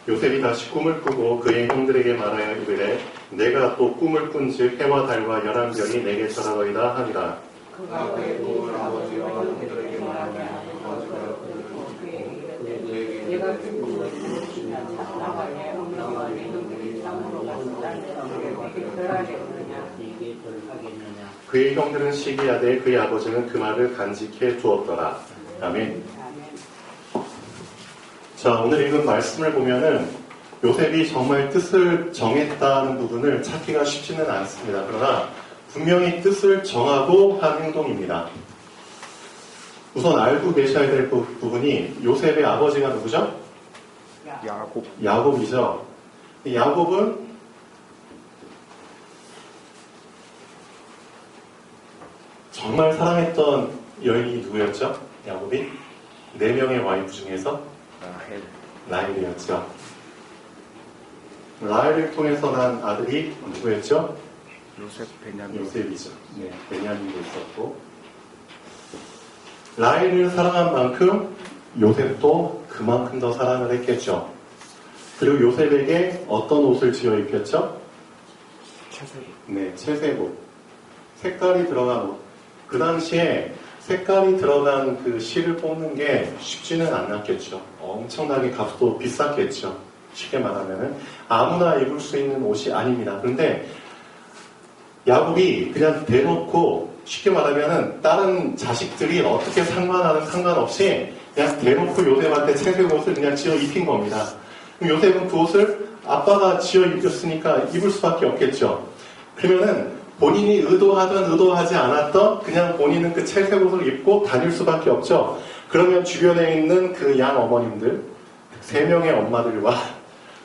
요셉이 다시 꿈을 꾸고 그의 형들에게 말하여 이르되 내가 또 꿈을 꾼즉 해와 달과 열한 별이 내게 절하거이다 하니라. 그가 그의 꿈을 아버지와 형들에게 말하며 내가 꿈을 꾸면 나가게 형들과 내 형들이 땅으로 갔으나 내게 별하겠느냐. 그의 형들은 시기하되 그의 아버지는 그 말을 간직해 두었더라. 아멘. 자, 오늘 읽은 말씀을 보면은 요셉이 정말 뜻을 정했다는 부분을 찾기가 쉽지는 않습니다. 그러나 분명히 뜻을 정하고 한 행동입니다. 우선 알고 계셔야 될 부분이 요셉의 아버지가 누구죠? 야곱이죠. 야곱은 정말 사랑했던 여인이 누구였죠? 야곱이 4명의 와이프 중에서 라헬이었죠. 라헬을 통해서 난 아들이 누구였죠? 요셉이죠. 네, 베냐민도 있었고, 라헬을 사랑한 만큼 요셉도 그만큼 더 사랑을 했겠죠. 그리고 요셉에게 어떤 옷을 지어 입혔죠? 채색옷. 네, 채색옷. 색깔이 들어간 옷. 그 당시에 색깔이 들어간 그 실을 뽑는 게 쉽지는 않았겠죠. 엄청나게 값도 비쌌겠죠. 쉽게 말하면은 아무나 입을 수 있는 옷이 아닙니다. 그런데 야곱이 그냥 대놓고 쉽게 말하면은 다른 자식들이 어떻게 상관하는 상관없이 그냥 대놓고 요셉한테 채색 옷을 그냥 지어 입힌 겁니다. 그럼 요셉은 그 옷을 아빠가 지어 입혔으니까 입을 수밖에 없겠죠. 그러면은 본인이 의도하든 의도하지 않았던 그냥 본인은 그 채색 옷을 입고 다닐 수밖에 없죠. 그러면 주변에 있는 그 양 어머님들 3명의 엄마들과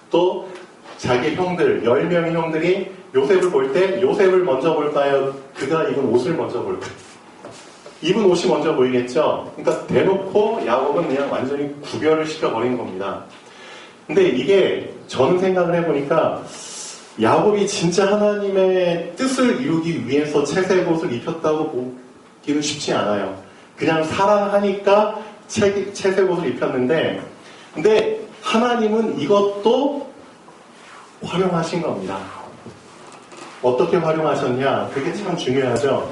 또 자기 형들 10명의 형들이 요셉을 볼 때 요셉을 먼저 볼까요? 그가 입은 옷을 먼저 볼까요? 입은 옷이 먼저 보이겠죠. 그러니까 대놓고 야곱은 그냥 완전히 구별을 시켜버린 겁니다. 근데 이게 저는 생각을 해보니까 야곱이 진짜 하나님의 뜻을 이루기 위해서 채색 옷을 입혔다고 보기는 쉽지 않아요. 그냥 사랑하니까 채색 옷을 입혔는데, 근데 하나님은 이것도 활용하신 겁니다. 어떻게 활용하셨냐? 그게 참 중요하죠.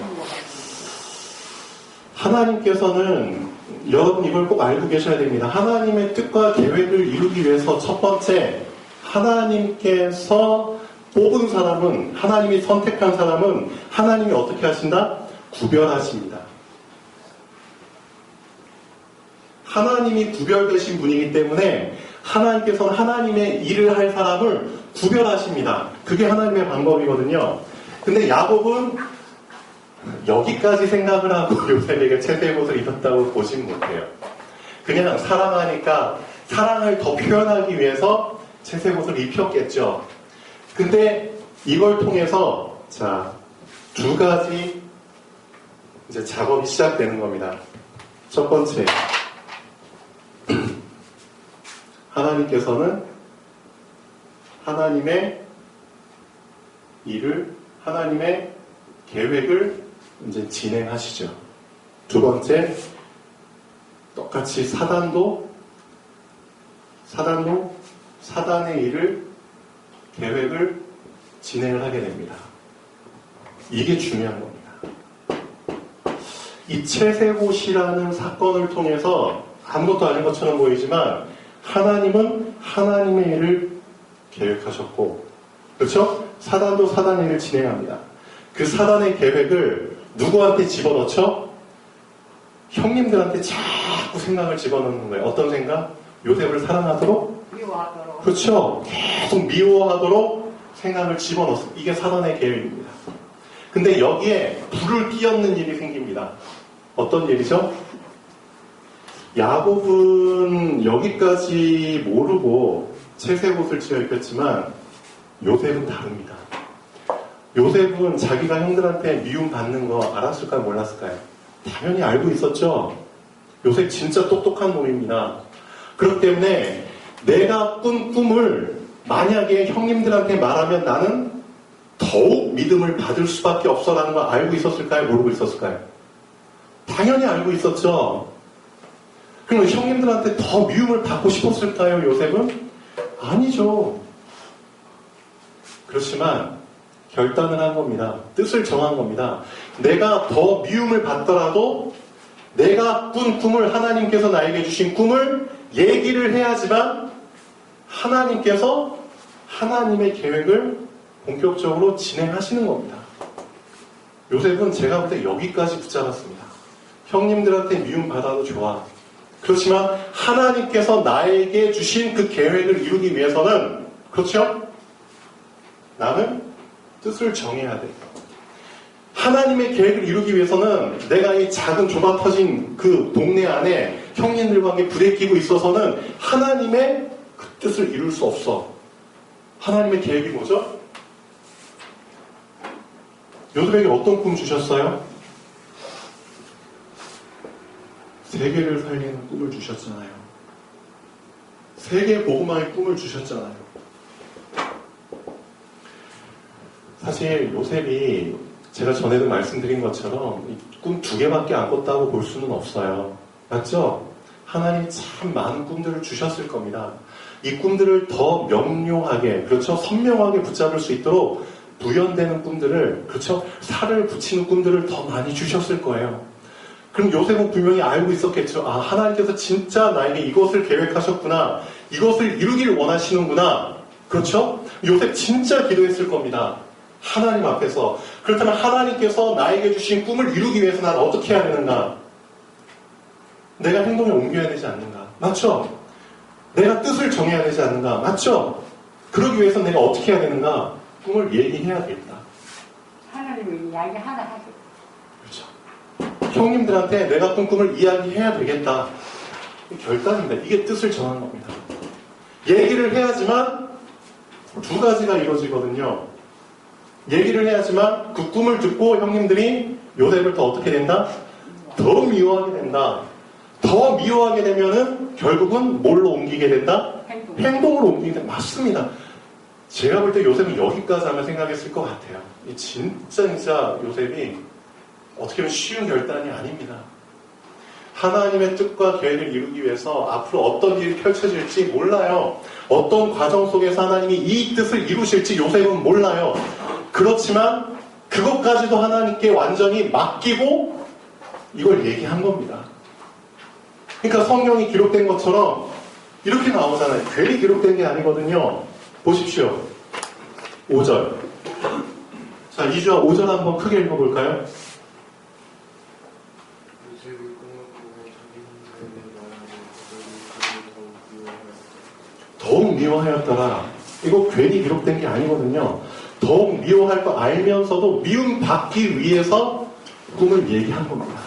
하나님께서는 여러분 이걸 꼭 알고 계셔야 됩니다. 하나님의 뜻과 계획을 이루기 위해서 첫 번째 하나님께서 뽑은 사람은, 하나님이 선택한 사람은 하나님이 어떻게 하신다? 구별하십니다. 하나님이 구별되신 분이기 때문에 하나님께서는 하나님의 일을 할 사람을 구별하십니다. 그게 하나님의 방법이거든요. 근데 야곱은 여기까지 생각을 하고 요셉에게 채색 옷을 입혔다고 보진 못해요. 그냥 사랑하니까 사랑을 더 표현하기 위해서 채색 옷을 입혔겠죠. 근데 이걸 통해서 자, 2가지 이제 작업이 시작되는 겁니다. 첫 번째, 하나님께서는 하나님의 일을, 하나님의 계획을 이제 진행하시죠. 2번째, 똑같이 사단도 사단의 일을, 계획을 진행을 하게 됩니다. 이게 중요한 겁니다. 이 채색옷이라는 사건을 통해서 아무것도 아닌 것처럼 보이지만 하나님은 하나님의 일을 계획하셨고, 그렇죠? 사단도 사단의 일을 진행합니다. 그 사단의 계획을 누구한테 집어넣죠? 형님들한테 자꾸 생각을 집어넣는 거예요. 어떤 생각? 요셉을 사랑하도록? 미워하도록. 그렇죠. 계속 미워하도록 생각을 집어넣습니다. 이게 사단의 계획입니다. 근데 여기에 불을 끼얹는 일이 생깁니다. 어떤 일이죠? 야곱은 여기까지 모르고 채색 옷을 지어 입혔지만 요셉은 다릅니다. 요셉은 자기가 형들한테 미움받는 거 알았을까요? 몰랐을까요? 당연히 알고 있었죠. 요셉 진짜 똑똑한 놈입니다. 그렇기 때문에 내가 꾼 꿈을 만약에 형님들한테 말하면 나는 더욱 믿음을 받을 수밖에 없어라는 걸 알고 있었을까요? 모르고 있었을까요? 당연히 알고 있었죠. 그럼 형님들한테 더 미움을 받고 싶었을까요, 요셉은? 아니죠. 그렇지만 결단을 한 겁니다. 뜻을 정한 겁니다. 내가 더 미움을 받더라도 내가 꾼 꿈을, 하나님께서 나에게 주신 꿈을 얘기를 해야지만 하나님께서 하나님의 계획을 본격적으로 진행하시는 겁니다. 요셉은 제가 볼 때 여기까지 붙잡았습니다. 형님들한테 미움 받아도 좋아. 그렇지만 하나님께서 나에게 주신 그 계획을 이루기 위해서는, 그렇죠? 나는 뜻을 정해야 돼. 하나님의 계획을 이루기 위해서는 내가 이 작은 좁아 터진 그 동네 안에 형님들과 함께 부대끼고 있어서는 하나님의 그 뜻을 이룰 수 없어. 하나님의 계획이 뭐죠? 요셉에게 어떤 꿈 주셨어요? 세계를 살리는 꿈을 주셨잖아요. 세계 복음화의 꿈을 주셨잖아요. 사실 요셉이 제가 전에도 말씀드린 것처럼 꿈 2개밖에 안 꿨다고 볼 수는 없어요. 맞죠? 하나님이 참 많은 꿈들을 주셨을 겁니다. 이 꿈들을 더 명료하게, 그렇죠? 선명하게 붙잡을 수 있도록 부연되는 꿈들을, 그렇죠? 살을 붙이는 꿈들을 더 많이 주셨을 거예요. 그럼 요셉은 분명히 알고 있었겠죠. 아, 하나님께서 진짜 나에게 이것을 계획하셨구나. 이것을 이루기를 원하시는구나. 그렇죠? 요셉 진짜 기도했을 겁니다. 하나님 앞에서. 그렇다면 하나님께서 나에게 주신 꿈을 이루기 위해서 난 어떻게 해야 되는가? 내가 행동에 옮겨야 되지 않는가? 맞죠? 내가 뜻을 정해야 되지 않는가? 맞죠? 그러기 위해서 내가 어떻게 해야 되는가? 꿈을 얘기해야 되겠다. 하나님이 이야기 하나 하죠. 그렇죠. 형님들한테 내가 꾼 꿈을 이야기해야 되겠다. 결단입니다. 이게 뜻을 정한 겁니다. 얘기를 해야지만 2가지가 이루어지거든요. 얘기를 해야지만 그 꿈을 듣고 형님들이 요셉을 더 어떻게 된다? 더 미워하게 된다. 더 미워하게 되면은 결국은 뭘로 옮기게 된다? 행동으로 옮기게 된다. 맞습니다. 제가 볼 때 요셉은 여기까지 하면 생각했을 것 같아요. 진짜 요셉이 어떻게 보면 쉬운 결단이 아닙니다. 하나님의 뜻과 계획을 이루기 위해서 앞으로 어떤 일이 펼쳐질지 몰라요. 어떤 과정 속에서 하나님이 이 뜻을 이루실지 요셉은 몰라요. 그렇지만 그것까지도 하나님께 완전히 맡기고 이걸 얘기한 겁니다. 그러니까 성경이 기록된 것처럼 이렇게 나오잖아요. 괜히 기록된 게 아니거든요. 보십시오. 5절. 자, 2주와 5절 한번 크게 읽어볼까요? 더욱 미워하였더라. 이거 괜히 기록된 게 아니거든요. 더욱 미워할 거 알면서도 미움 받기 위해서 꿈을 얘기한 겁니다.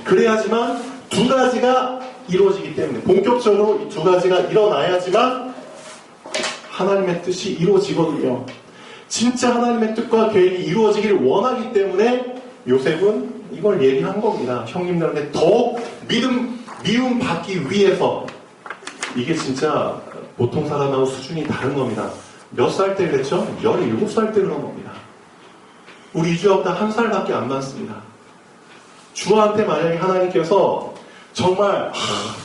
그래야지만 2가지가 이루어지기 때문에, 본격적으로 이 2가지가 일어나야지만 하나님의 뜻이 이루어지거든요. 진짜 하나님의 뜻과 계획이 이루어지기를 원하기 때문에 요셉은 이걸 얘기한 겁니다. 형님들한테 더욱 미움 받기 위해서. 이게 진짜 보통 사람하고 수준이 다른 겁니다. 몇 살 때 그랬죠? 17살 때 그런 겁니다. 우리 이주하보다 1살밖에 안 많습니다. 주아한테 만약에 하나님께서 정말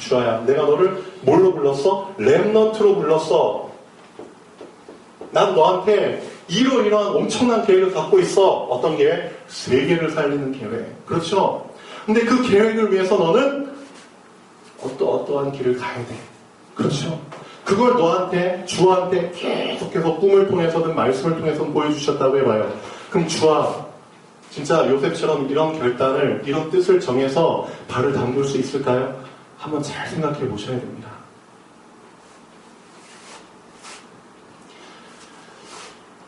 주아야, 내가 너를 뭘로 불렀어? 렘넌트로 불렀어. 난 너한테 이러이러한 엄청난 계획을 갖고 있어. 어떤 계획? 세계를 살리는 계획. 그렇죠? 근데 그 계획을 위해서 너는 어떠한 길을 가야 돼. 그렇죠? 그걸 너한테, 주아한테 계속해서 꿈을 통해서든 말씀을 통해서든 보여주셨다고 해봐요. 그럼 주아, 진짜 요셉처럼 이런 결단을, 이런 뜻을 정해서 발을 담글 수 있을까요? 한번 잘 생각해 보셔야 됩니다.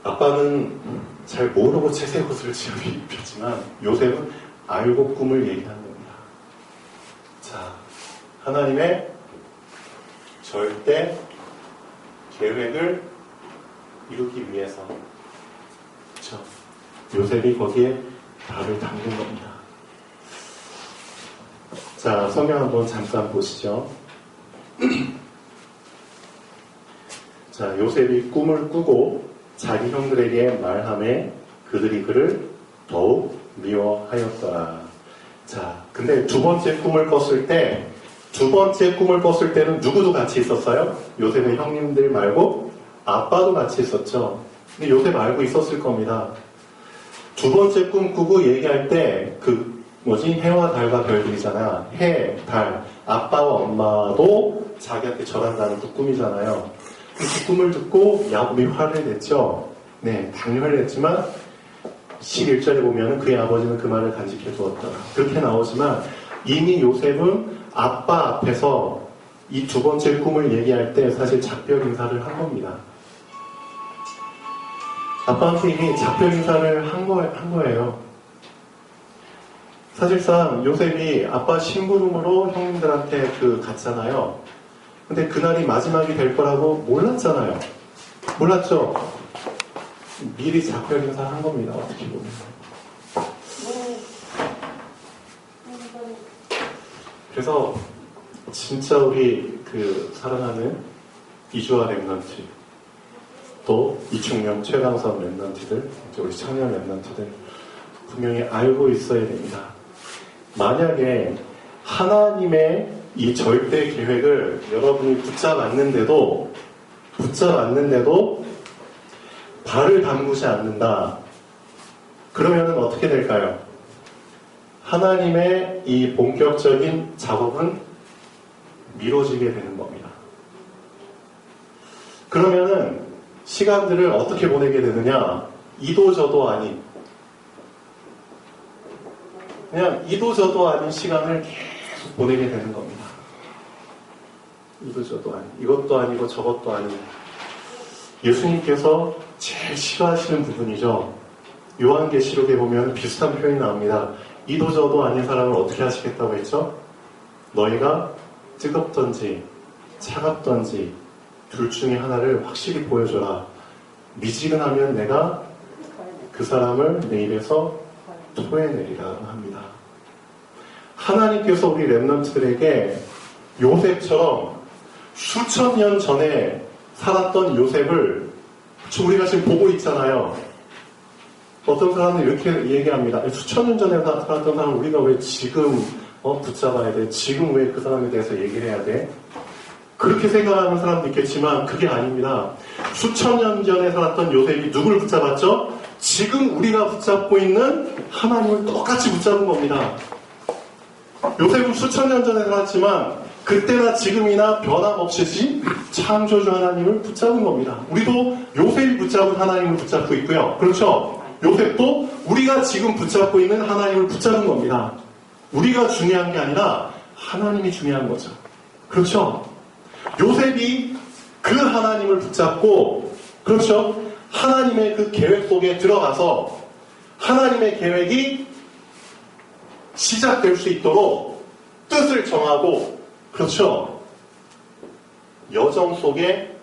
아빠는 잘 모르고 채색 옷을 입혔지만 요셉은 알고 꿈을 얘기하는 겁니다. 자, 하나님의 절대 계획을 이루기 위해서, 그렇죠? 요셉이 거기에 발을 담근 겁니다. 자, 성경 한번 잠깐 보시죠. 자, 요셉이 꿈을 꾸고 자기 형들에게 말하매 그들이 그를 더욱 미워하였더라. 자, 근데 2번째 꿈을 꿨을 때 두 번째 꿈을 꿨을 때는 누구도 같이 있었어요? 요셉의 형님들 말고 아빠도 같이 있었죠. 근데 요셉 알고 있었을 겁니다. 두 번째 꿈 꾸고 얘기할 때 해와 달과 별들이잖아. 해, 달, 아빠와 엄마도 자기한테 절한다는 그 꿈이잖아요. 그 꿈을 듣고 야곱이 화를 냈죠. 네, 당연히 화를 냈지만 11절에 보면 그의 아버지는 그 말을 간직해 두었다. 그렇게 나오지만 이미 요셉은 아빠 앞에서 이 두 번째 꿈을 얘기할 때 사실 작별 인사를 한 겁니다. 아빠한테 이미 작별 인사를 한 거예요. 사실상 요셉이 아빠 심부름으로 형님들한테 갔잖아요. 근데 그날이 마지막이 될 거라고 몰랐잖아요. 몰랐죠? 미리 작별 인사를 한 겁니다. 어떻게 보면. 그래서 진짜 우리 사랑하는 이주아 랩런트, 또 이충명, 최강섭 랩런트들, 우리 청년 랩런트들 분명히 알고 있어야 됩니다. 만약에 하나님의 이 절대 계획을 여러분이 붙잡았는데도 발을 담그지 않는다. 그러면 어떻게 될까요? 하나님의 이 본격적인 작업은 미뤄지게 되는 겁니다. 그러면은 시간들을 어떻게 보내게 되느냐? 이도저도 아닌, 그냥 이도저도 아닌 시간을 계속 보내게 되는 겁니다. 이도저도 아닌, 이것도 아니고 저것도 아닌. 예수님께서 제일 싫어하시는 부분이죠. 요한계시록에 보면 비슷한 표현이 나옵니다. 이도저도 아닌 사람을 어떻게 하시겠다고 했죠? 너희가 뜨겁던지 차갑던지 둘 중에 하나를 확실히 보여줘라. 미지근하면 내가 그 사람을 내 입에서 토해내리라 합니다. 하나님께서 우리 랩런트들에게 요셉처럼 수천 년 전에 살았던 요셉을 우리가 지금 보고 있잖아요. 어떤 사람은 이렇게 얘기합니다. 수천 년 전에 살았던 사람 우리가 왜 지금 붙잡아야 돼? 지금 왜 그 사람에 대해서 얘기를 해야 돼? 그렇게 생각하는 사람도 있겠지만 그게 아닙니다. 수천 년 전에 살았던 요셉이 누구를 붙잡았죠? 지금 우리가 붙잡고 있는 하나님을 똑같이 붙잡은 겁니다. 요셉은 수천 년 전에 살았지만 그때나 지금이나 변함없이 창조주 하나님을 붙잡은 겁니다. 우리도 요셉이 붙잡은 하나님을 붙잡고 있고요. 그렇죠? 요셉도 우리가 지금 붙잡고 있는 하나님을 붙잡은 겁니다. 우리가 중요한 게 아니라 하나님이 중요한 거죠. 그렇죠? 요셉이 그 하나님을 붙잡고, 그렇죠? 하나님의 그 계획 속에 들어가서 하나님의 계획이 시작될 수 있도록 뜻을 정하고, 그렇죠? 여정 속에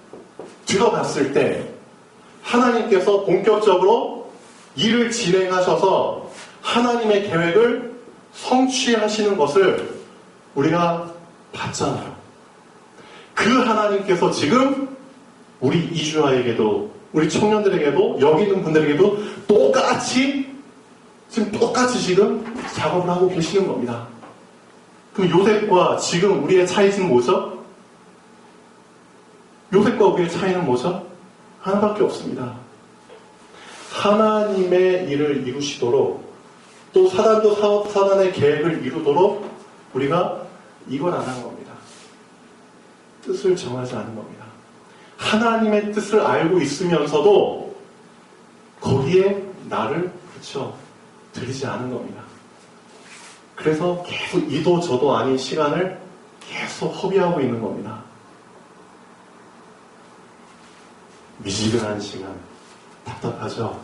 들어갔을 때 하나님께서 본격적으로 일을 진행하셔서 하나님의 계획을 성취하시는 것을 우리가 봤잖아요. 그 하나님께서 지금 우리 이주아에게도, 우리 청년들에게도, 여기 있는 분들에게도 똑같이 지금 작업을 하고 계시는 겁니다. 그럼 요셉과 지금 우리의 차이는 뭐죠? 요셉과 우리의 차이는 뭐죠? 하나밖에 없습니다. 하나님의 일을 이루시도록, 또 사단도 사단의 계획을 이루도록 우리가 이걸 안 한 겁니다. 뜻을 정하지 않은 겁니다. 하나님의 뜻을 알고 있으면서도 거기에 나를 들이지 않은 겁니다. 그래서 계속 이도 저도 아닌 시간을 계속 허비하고 있는 겁니다. 미지근한 시간, 답답하죠?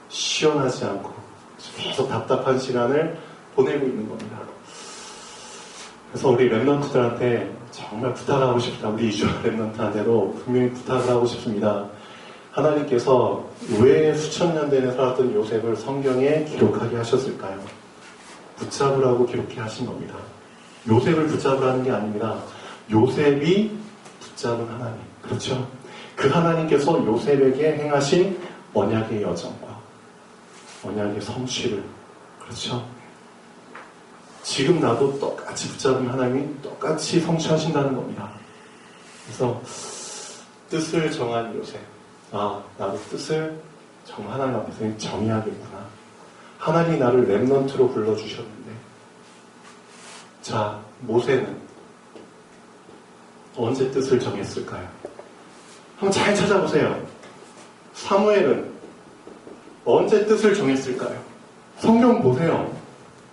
시원하지 않고 계속 답답한 시간을 보내고 있는 겁니다. 그래서 우리 랩런트들한테 정말 부탁하고 싶다. 우리 이주아 랩런트한테도 분명히 부탁을 하고 싶습니다. 하나님께서 왜 수천 년 전에 살았던 요셉을 성경에 기록하게 하셨을까요? 붙잡으라고 기록해 하신 겁니다. 요셉을 붙잡으라는 게 아닙니다. 요셉이 붙잡은 하나님. 그렇죠? 그 하나님께서 요셉에게 행하신 언약의 여정과 언약의 성취를, 그렇죠? 지금 나도 똑같이 붙잡으면 하나님이 똑같이 성취하신다는 겁니다. 그래서 뜻을 정한 요셉. 나도 뜻을 하나님 앞에서 정의하겠구나. 하나님이 나를 렘넌트로 불러주셨는데. 자, 모세는 언제 뜻을 정했을까요? 한번 잘 찾아보세요. 사무엘은 언제 뜻을 정했을까요? 성경 보세요.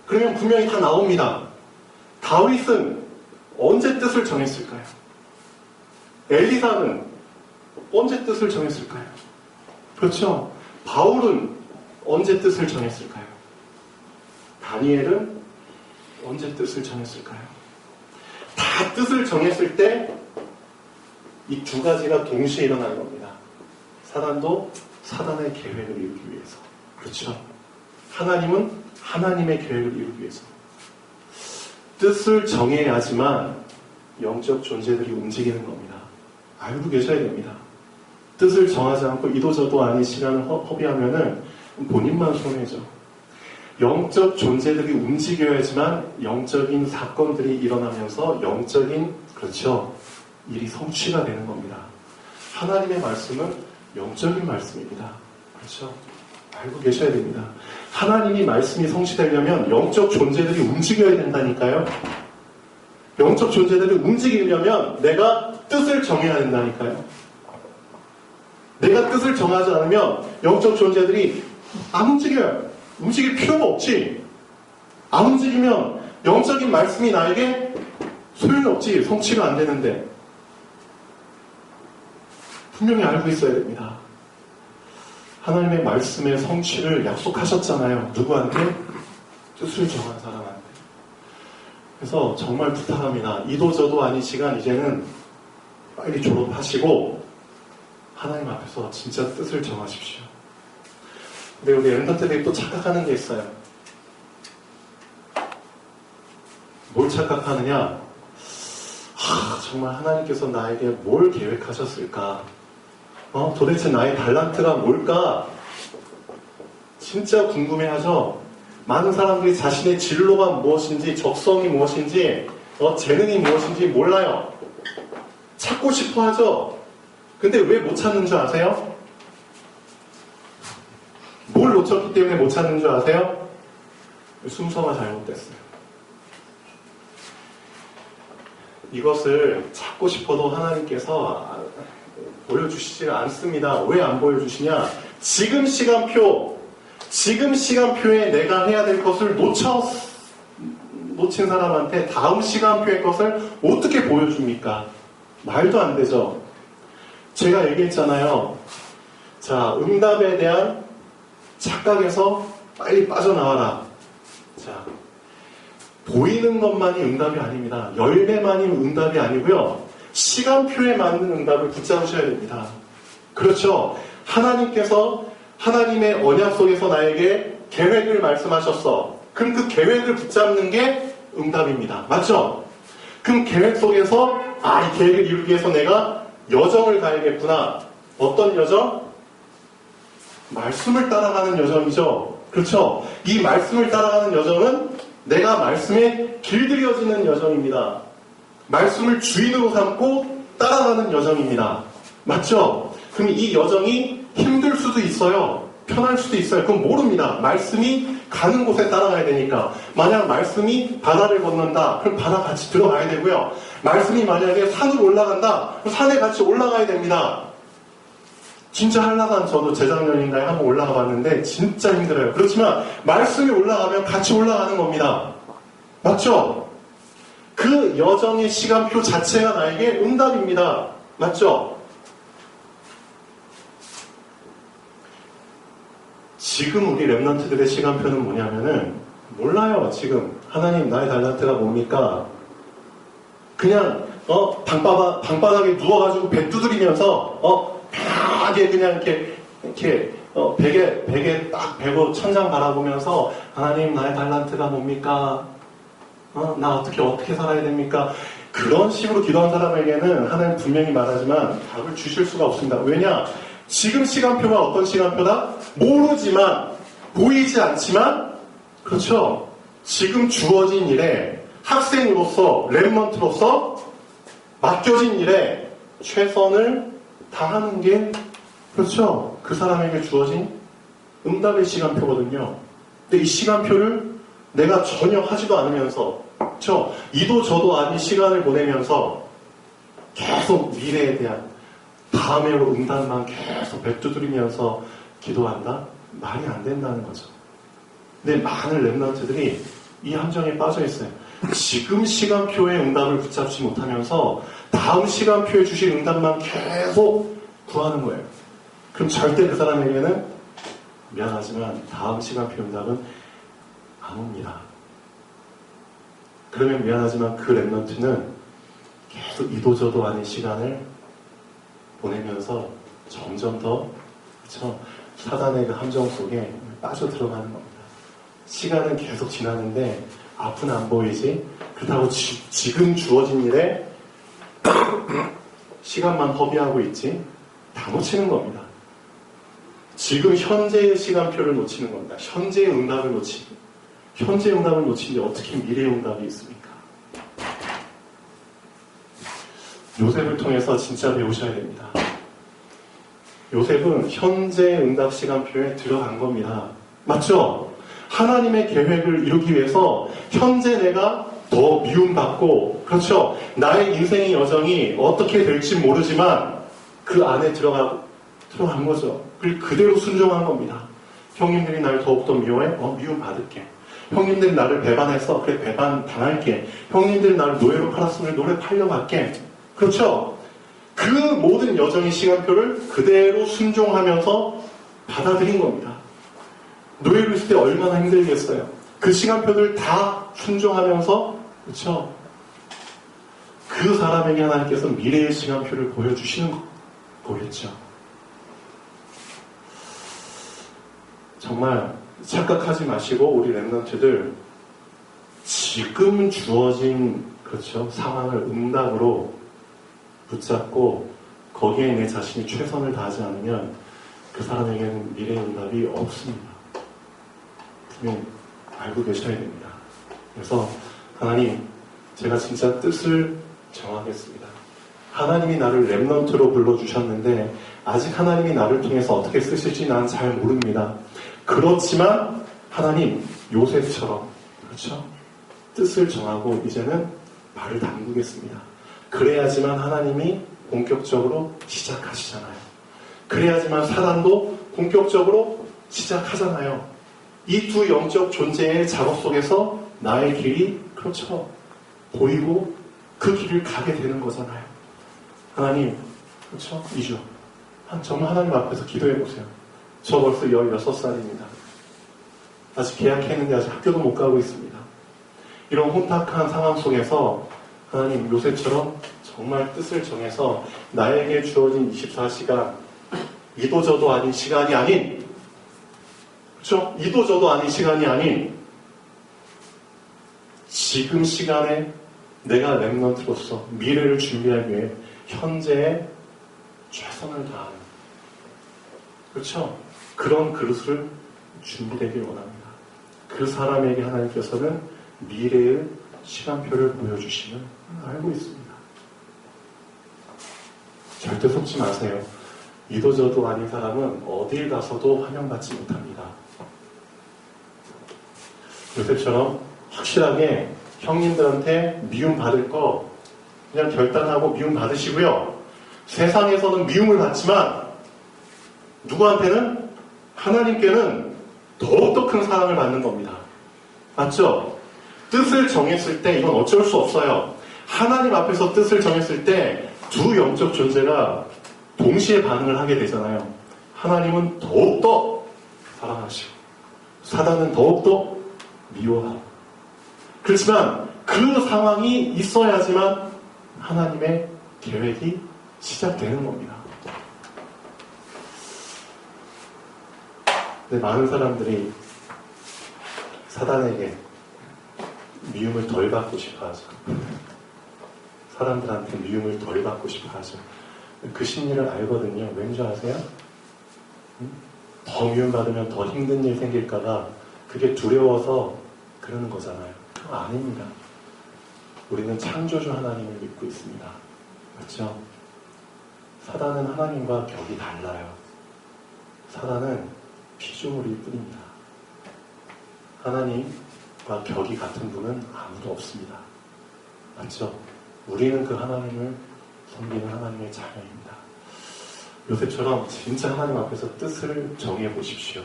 그러면 분명히 다 나옵니다. 다윗은 언제 뜻을 정했을까요? 엘리사는 언제 뜻을 정했을까요? 그렇죠? 바울은 언제 뜻을 정했을까요? 다니엘은 언제 뜻을 정했을까요? 다 뜻을 정했을 때 이 두 가지가 동시에 일어나는 겁니다. 사단도 사단의 계획을 이루기 위해서. 그렇죠? 하나님은 하나님의 계획을 이루기 위해서. 뜻을 정해야지만 영적 존재들이 움직이는 겁니다. 알고 계셔야 됩니다. 뜻을 정하지 않고 이도저도 아닌 시간을 허비하면은 본인만 손해죠. 영적 존재들이 움직여야지만 영적인 사건들이 일어나면서 영적인, 그렇죠, 일이 성취가 되는 겁니다. 하나님의 말씀은 영적인 말씀입니다. 그렇죠? 알고 계셔야 됩니다. 하나님이 말씀이 성취되려면 영적 존재들이 움직여야 된다니까요. 영적 존재들이 움직이려면 내가 뜻을 정해야 된다니까요. 내가 뜻을 정하지 않으면 영적 존재들이 안 움직여요. 움직일 필요가 없지. 안 움직이면 영적인 말씀이 나에게 소용이 없지. 성취가 안 되는데. 분명히 알고 있어야 됩니다. 하나님의 말씀의 성취를 약속하셨잖아요. 누구한테? 뜻을 정한 사람한테. 그래서 정말 부탁합니다. 이도저도 아닌 시간 이제는 빨리 졸업하시고 하나님 앞에서 진짜 뜻을 정하십시오. 근데 우리 엠던트들이 또 착각하는 게 있어요. 뭘 착각하느냐? 정말 하나님께서 나에게 뭘 계획하셨을까? 도대체 나의 달란트가 뭘까? 진짜 궁금해하죠? 많은 사람들이 자신의 진로가 무엇인지, 적성이 무엇인지, 재능이 무엇인지 몰라요. 찾고 싶어 하죠? 근데 왜 못 찾는 줄 아세요? 뭘 놓쳤기 때문에 못 찾는 줄 아세요? 순서가 잘못됐어요. 이것을 찾고 싶어도 하나님께서 보여주시지 않습니다. 왜 안 보여주시냐? 지금 시간표에 내가 해야 될 것을 놓친 사람한테 다음 시간표의 것을 어떻게 보여줍니까? 말도 안 되죠. 제가 얘기했잖아요. 자, 응답에 대한 착각에서 빨리 빠져나와라. 자, 보이는 것만이 응답이 아닙니다. 열매만이 응답이 아니고요. 시간표에 맞는 응답을 붙잡으셔야 됩니다. 그렇죠. 하나님께서 하나님의 언약 속에서 나에게 계획을 말씀하셨어. 그럼 그 계획을 붙잡는 게 응답입니다. 맞죠? 그럼 계획 속에서 이 계획을 이루기 위해서 내가 여정을 가야겠구나. 어떤 여정? 말씀을 따라가는 여정이죠. 그렇죠? 이 말씀을 따라가는 여정은 내가 말씀에 길들여지는 여정입니다. 말씀을 주인으로 삼고 따라가는 여정입니다. 맞죠? 그럼 이 여정이 힘들 수도 있어요. 편할 수도 있어요. 그건 모릅니다. 말씀이 가는 곳에 따라가야 되니까. 만약 말씀이 바다를 건넌다, 그럼 바다 같이 들어가야 되고요. 말씀이 만약에 산으로 올라간다, 그럼 산에 같이 올라가야 됩니다. 진짜 한라산 저도 재작년인가에 한번 올라가 봤는데 진짜 힘들어요. 그렇지만 말씀이 올라가면 같이 올라가는 겁니다. 맞죠? 그 여정의 시간표 자체가 나에게 응답입니다. 맞죠? 지금 우리 랩런트들의 시간표는 뭐냐면은 몰라요. 지금 하나님 나의 달란트가 뭡니까? 그냥 방바닥에 누워가지고 배 두드리면서 편하게 그냥 이렇게 베개 딱 베고 천장 바라보면서 하나님 나의 달란트가 뭡니까? 나 어떻게 살아야 됩니까? 그런 식으로 기도한 사람에게는 하나님 분명히 말하지만 답을 주실 수가 없습니다. 왜냐? 지금 시간표가 어떤 시간표다? 모르지만, 보이지 않지만, 그렇죠? 지금 주어진 일에 학생으로서, 랩런트로서 맡겨진 일에 최선을 다하는 게, 그렇죠, 그 사람에게 주어진 응답의 시간표거든요. 근데 이 시간표를 내가 전혀 하지도 않으면서, 그렇죠, 이도 저도 아닌 시간을 보내면서 계속 미래에 대한 다음으로 응답만 계속 뱉두드리면서 기도한다? 말이 안 된다는 거죠. 근데 많은 랩런트들이 이 함정에 빠져 있어요. 지금 시간표의 응답을 붙잡지 못하면서 다음 시간표에 주실 응답만 계속 구하는 거예요. 그럼 절대 그 사람에게는 미안하지만 다음 시간표 응답은 안 옵니다. 그러면 미안하지만 그 랩런트는 계속 이도저도 아닌 시간을 보내면서 점점 더, 그렇죠, 사단의 그 함정 속에 빠져 들어가는 겁니다. 시간은 계속 지나는데 앞은 안 보이지. 그렇다고 지금 주어진 일에 시간만 허비하고 있지. 다 놓치는 겁니다. 지금 현재의 시간표를 놓치는 겁니다. 현재의 응답을 놓치고, 현재의 응답을 놓치는데 어떻게 미래의 응답이 있습니까? 요셉을 통해서 진짜 배우셔야 됩니다. 요셉은 현재 응답 시간표에 들어간 겁니다. 맞죠? 하나님의 계획을 이루기 위해서 현재 내가 더 미움받고, 그렇죠, 나의 인생의 여정이 어떻게 될지 모르지만 그 안에 들어간 거죠. 그리고 그대로 순종한 겁니다. 형님들이 나를 더욱더 미워해? 미움받을게. 형님들이 나를 배반했어? 그래, 배반 당할게. 형님들이 나를 노예로 팔았으면 노예 팔려갈게. 그렇죠? 그 모든 여정의 시간표를 그대로 순종하면서 받아들인 겁니다. 노예로 있을 때 얼마나 힘들겠어요. 그 시간표들 다 순종하면서, 그렇죠, 그 사람에게 하나님께서 미래의 시간표를 보여주시는 거겠죠. 정말 착각하지 마시고 우리 랩런트들 지금 주어진, 그렇죠, 상황을 응답으로 붙잡고 거기에 내 자신이 최선을 다하지 않으면 그 사람에게는 미래의 응답이 없습니다. 분명히 알고 계셔야 됩니다. 그래서 하나님, 제가 진짜 뜻을 정하겠습니다. 하나님이 나를 랩런트로 불러주셨는데 아직 하나님이 나를 통해서 어떻게 쓰실지 난 잘 모릅니다. 그렇지만 하나님, 요셉처럼, 그렇죠, 뜻을 정하고 이제는 발을 담그겠습니다. 그래야지만 하나님이 본격적으로 시작하시잖아요. 그래야지만 사단도 본격적으로 시작하잖아요. 이 두 영적 존재의 작업 속에서 나의 길이, 그렇죠, 보이고 그 길을 가게 되는 거잖아요. 하나님, 그렇죠, 2주 정말 하나님 앞에서 기도해 보세요. 저 벌써 16살입니다. 아직 계약했는데 아직 학교도 못 가고 있습니다. 이런 혼탁한 상황 속에서 하나님, 요셉처럼 정말 뜻을 정해서 나에게 주어진 24시간, 이도저도 아닌 시간이 아닌, 그렇죠? 이도저도 아닌 시간이 아닌 지금 시간에 내가 랩런트로서 미래를 준비하기 위해 현재에 최선을 다하는, 그렇죠, 그런 그릇을 준비되길 원합니다. 그 사람에게 하나님께서는 미래의 시간표를 보여주시면 알고 있습니다. 절대 속지 마세요. 이도저도 아닌 사람은 어딜 가서도 환영받지 못합니다. 요셉처럼 확실하게 형님들한테 미움받을 거 그냥 결단하고 미움받으시고요. 세상에서는 미움을 받지만 누구한테는, 하나님께는 더욱더 큰 사랑을 받는 겁니다. 맞죠? 뜻을 정했을 때 이건 어쩔 수 없어요. 하나님 앞에서 뜻을 정했을 때 두 영적 존재가 동시에 반응을 하게 되잖아요. 하나님은 더욱더 사랑하시고 사단은 더욱더 미워하고. 그렇지만 그 상황이 있어야지만 하나님의 계획이 시작되는 겁니다. 근데 많은 사람들이 사단에게 미움을 덜 받고 싶어 하죠. 사람들한테 미움을 덜 받고 싶어 하죠. 그 심리를 알거든요. 왠지 아세요? 더 미움받으면 더 힘든 일 생길까봐 그게 두려워서 그러는 거잖아요. 그거 아닙니다. 우리는 창조주 하나님을 믿고 있습니다. 그렇죠? 사단은 하나님과 격이 달라요. 사단은 피조물일 뿐입니다. 하나님과 격이 같은 분은 아무도 없습니다. 맞죠? 우리는 그 하나님을 섬기는 하나님의 자녀입니다. 요셉처럼 진짜 하나님 앞에서 뜻을 정해 보십시오.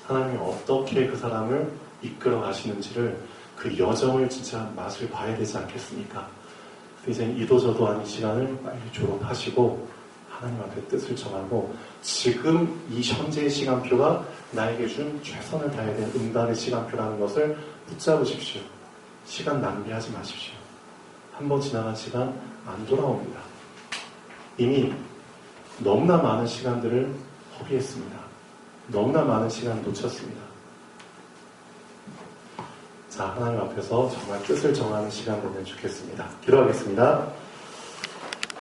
하나님이 어떻게 그 사람을 이끌어 가시는지를 그 여정을 진짜 맛을 봐야 되지 않겠습니까? 이제 이도저도 아닌 시간을 빨리 졸업하시고 하나님 앞에 뜻을 정하고 지금 이 현재의 시간표가 나에게 준 최선을 다해야 될 응답의 시간표라는 것을 붙잡으십시오. 시간 낭비하지 마십시오. 한번 지나간 시간 안 돌아옵니다. 이미 너무나 많은 시간들을 허비했습니다. 너무나 많은 시간 놓쳤습니다. 자, 하나님 앞에서 정말 뜻을 정하는 시간 되면 좋겠습니다. 기도하겠습니다.